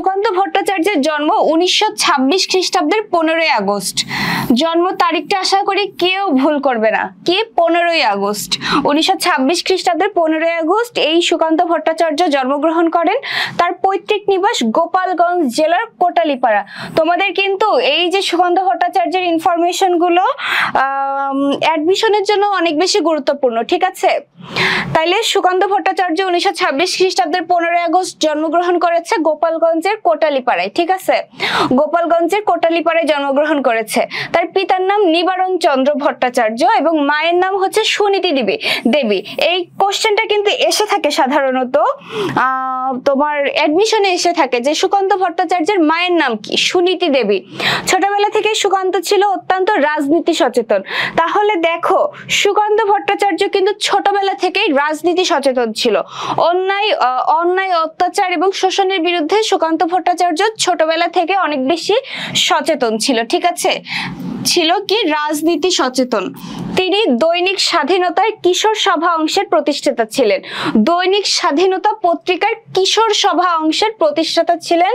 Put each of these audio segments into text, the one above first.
সুকান্ত ভট্টাচার্যের জন্ম 1926 খ্রিস্টাব্দের 15ই আগস্ট। জন্ম তারিখটা আশা করি কেউ ভুল করবে না, কি 15ই আগস্ট 1926 খ্রিস্টাব্দের 15ই আগস্ট এই সুকান্ত ভট্টাচার্য জন্মগ্রহণ করেন। তার পৈতৃক নিবাস গোপালগঞ্জ জেলার কোটালীপাড়া। তোমাদের কিন্তু এই যে সুকান্ত ভট্টাচার্যের ইনফরমেশন গুলো অ্যাডমিশনের জন্য অনেক বেশি গুরুত্বপূর্ণ, ঠিক আছে? তাইলে সুকান্ত ভট্টাচার্য 1926 খ্রিস্টাব্দের 15ই আগস্ট জন্মগ্রহণ করেছে গোপালগঞ্জের কোটালীপাড়ায়, ঠিক আছে? গোপালগঞ্জের কোটালীপাড়ায় জন্মগ্রহণ করেছে। তার পিতার নাম নিবারণ চন্দ্র ভট্টাচার্য এবং মায়ের নাম হচ্ছে সুনীতি দেবী। এই কোশ্চেনটা কিন্তু এসে থাকে সাধারণত তোমার অ্যাডমিশনে এসে থাকে যে সুকান্ত ভট্টাচার্যের মায়ের নাম কি, সুনীতি দেবী। ছোটবেলা থেকে সুকান্ত ছিল অত্যন্ত রাজনীতি সচেতন। তাহলে দেখো সুকান্ত ভট্টাচার্য কিন্তু ছোটবেলা থেকেই রাজনীতি সচেতন ছিল। অন্যায় অত্যাচার এবং শোষণের বিরুদ্ধে সুকান্ত ভট্টাচার্য ছোটবেলা থেকে অনেক বেশি সচেতন ছিল, ঠিক আছে? ছিল কি রাজনীতি সচেতন। তিনি দৈনিক স্বাধীনতার কিশোর সভা অংশের প্রতিষ্ঠাতা ছিলেন। দৈনিক স্বাধীনতা পত্রিকার কিশোর সভা অংশের প্রতিষ্ঠাতা ছিলেন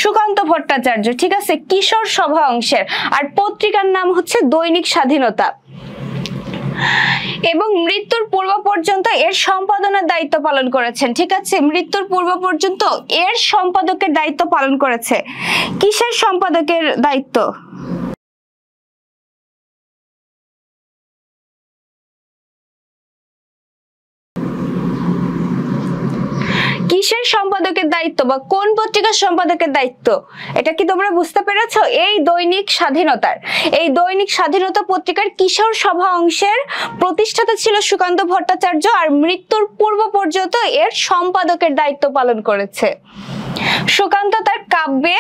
সুকান্ত ভট্টাচার্য, ঠিক আছে? কিশোর সভা অংশের, আর পত্রিকার নাম হচ্ছে দৈনিক স্বাধীনতা। এবং মৃত্যুর পূর্ব পর্যন্ত এর সম্পাদনার দায়িত্ব পালন করেছেন, ঠিক আছে? মৃত্যুর পূর্ব পর্যন্ত এর সম্পাদকের দায়িত্ব পালন করেছে। কিসের সম্পাদকের দায়িত্ব? কিসের সম্পাদকের দায়িত্ব বা কোন পত্রিকার সম্পাদকের দায়িত্ব, এটা কি তোমরা বুঝতে পেরেছো? এই দৈনিক স্বাধীনতা পত্রিকার কিশোর সভা অংশের প্রতিষ্ঠাতা ছিল সুকান্ত ভট্টাচার্য, আর মৃত্যুর পূর্ব পর্যন্ত এর সম্পাদকের দায়িত্ব পালন করেছে। সুকান্ত তার কাব্যে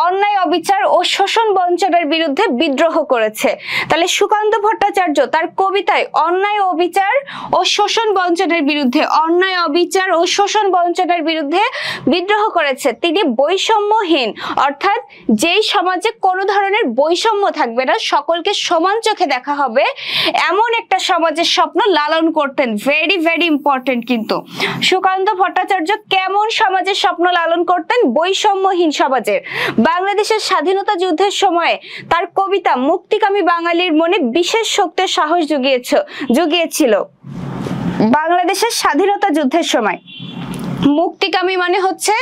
অন্যায় অবিচার ও শোষণ বঞ্চনার বিরুদ্ধে বিদ্রোহ করেছে। তাহলে সুকান্ত ভট্টাচার্য তার কবিতায় অন্যায় অবিচার ও শোষণ বঞ্চনার বিরুদ্ধে বিদ্রোহ করেছে। তিনি বৈষম্যহীন, অর্থাৎ যেই সমাজে কোনো ধরনের বৈষম্য থাকবে না, সকলকে সমান চোখে দেখা হবে, এমন একটা সমাজের স্বপ্ন লালন করতেন। ভেরি ভেরি ইম্পর্টেন্ট কিন্তু সুকান্ত ভট্টাচার্য কেমন সমাজের স্বপ্ন লালন করতেন? বৈষম্যহীন সমাজের। বাংলাদেশের স্বাধীনতা যুদ্ধের সময়ে তার কবিতা মুক্তিকামী বাঙালির মনে বিশেষ শক্তির সাহস জুগিয়েছিল। বাংলাদেশের স্বাধীনতা যুদ্ধের সময় মুক্তিকামী মানে হচ্ছে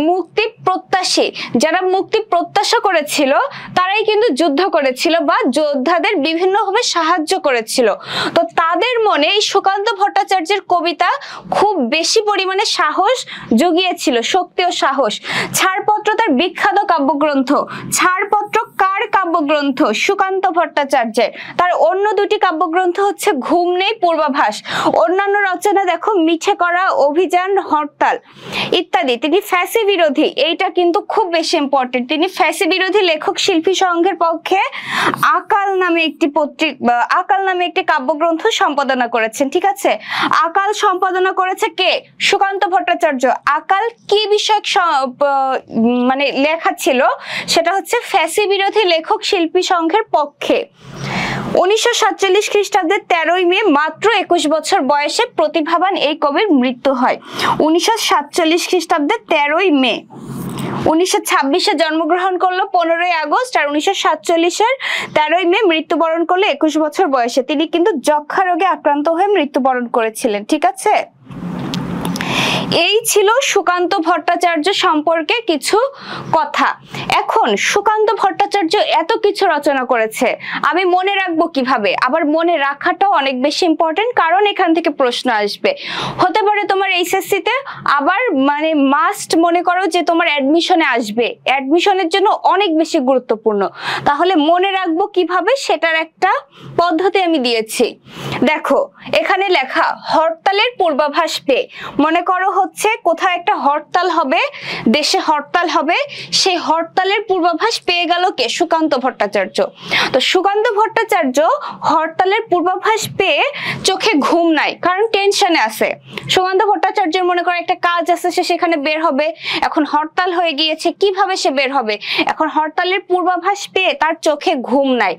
মুক্তি প্রত্যাশী। যারা মুক্তি প্রত্যাশা করেছিল তারাই কিন্তু যুদ্ধ করেছিল বা যোদ্ধাদের বিভিন্নভাবে সাহায্য করেছিল। তো তাদের মনে এই সুকান্ত ভট্টাচার্যের কবিতা খুব বেশি পরিমাণে সাহস জুগিয়েছিল, শক্তি ও সাহস। ছাড়পত্র তার বিখ্যাত কাব্যগ্রন্থ। ছাড়পত্র কার কাব্যগ্রন্থ? সুকান্ত ভট্টাচার্যের। তার অন্য দুটি কাব্যগ্রন্থ হচ্ছে ঘুম নেই, পূর্বাভাস। অন্যান্য রচনা দেখো মিঠে করা, অভিযান, হরতাল ইত্যাদি। তিনি ফ্যাসি বিরোধী, এইটা কিন্তু খুব বেশি ইম্পর্টেন্ট। তিনি ফ্যাসি বিরোধী লেখক শিল্পী সংঘের পক্ষে আকাল নামে একটি কাব্যগ্রন্থ সম্পাদনা করেছেন, ঠিক আছে? আকাল সম্পাদনা করেছে কে? সুকান্ত ভট্টাচার্য। আকাল কি বিষয়ক মানে লেখা ছিল? সেটা হচ্ছে ফ্যাসি বিরোধী লেখক শিল্পী সংঘের পক্ষে। 1947 খ্রিস্টাব্দের 13ই মে মাত্র 21 বছর বয়সে প্রতিভাবান এই কবির মৃত্যু হয়। 1947 খ্রিস্টাব্দের 13ই মে। 1926-এ জন্মগ্রহণ করলো 15ই আগস্ট, আর 1947-এর 13ই মে মৃত্যুবরণ করলো 21 বছর বয়সে। তিনি কিন্তু যক্ষা রোগে আক্রান্ত হয়ে মৃত্যুবরণ করেছিলেন, ঠিক আছে? এই ছিল সুকান্ত ভট্টাচার্য সম্পর্কে কিছু কথা। এখন সুকান্ত ভট্টাচার্য এত কিছু রচনা করেছে, আমি মনে রাখবো কিভাবে? আবার মনে রাখাটাও অনেক বেশি ইম্পর্টেন্ট, কারণ এখান থেকে প্রশ্ন আসবে। হতে পারে তোমার এইচএসসি তে আবার মানে মাস্ট মনে করো যে তোমার অ্যাডমিশনে আসবে, অ্যাডমিশনের জন্য অনেক বেশি গুরুত্বপূর্ণ। তাহলে মনে রাখবো কিভাবে সেটার একটা পদ্ধতি আমি দিয়েছি। দেখো এখানে লেখা হরতালের পূর্বাভাস পেয়ে, মনে করো হচ্ছে কোথাও একটা হরতাল হবে, দেশে হরতাল হবে, সেই হরতালের পূর্বাভাস পেয়ে গেল কে? সুকান্ত ভট্টাচার্য। তো সুকান্ত ভট্টাচার্য হরতালের পূর্বাভাস পেয়ে চোখে ঘুম নাই, কারণ টেনশনে আছে। সুকান্ত ভট্টাচার্যের মনে করো একটা কাজ আছে, সে সেখানে বের হবে, এখন হরতাল হয়ে গিয়েছে, কিভাবে সে বের হবে? এখন হরতালের পূর্বাভাস পেয়ে তার চোখে ঘুম নাই,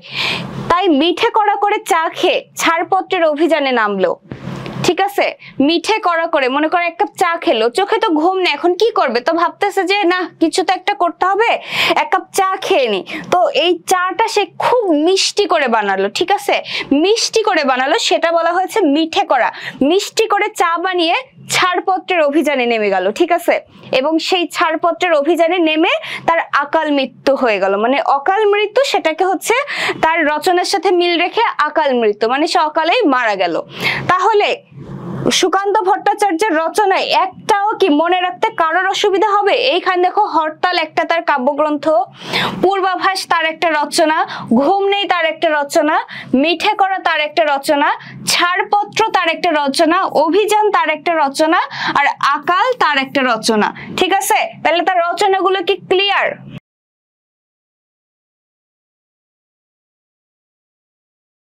তাই মিঠে কড়া করে চা খেয়ে ছাড়পত্রের অভিযানে নামলো, ঠিক আছে, মিঠে করা করে মনে করে 1 কাপ চা খেলো, চোখে তো ঘুম নেই, এখন কি করবে, তো ভাবতেছে যে না কিছু তো একটা করতে হবে, 1 কাপ চা খেয়ে নি। তো এই চাটা সে খুব মিষ্টি করে বানালো, ঠিক আছে, মিষ্টি করে বানালো, সেটা বলা হয়েছে মিঠে করা। মিষ্টি করে চা বানিয়ে ছাড়পত্রের অভিযানে নেমে গেল, ঠিক আছে, এবং সেই ছাড়পত্রের অভিযানে নেমে তার অকাল মৃত্যু হয়ে গেল। মানে অকাল মৃত্যু সেটাকে হচ্ছে তার রচনার সাথে মিল রেখে অকাল মৃত্যু, মানে সে অকালেই মারা গেল। তাহলে সুকান্ত ভট্টাচার্যের রচনায় একটাও কি মনে রাখতে কারোর অসুবিধা হবে? এইখানে দেখো, হরতাল একটা তার কাব্যগ্রন্থ, পূর্বাভাস তার একটা রচনা, ঘুম নেই তার একটা রচনা, মিঠে করা তার একটা রচনা, ছাড়পত্র তার একটা রচনা, অভিযান তার একটা রচনা, আর আকাল তার একটা রচনা। ঠিক আছে, তাহলে তার রচনাগুলো কি ক্লিয়ার?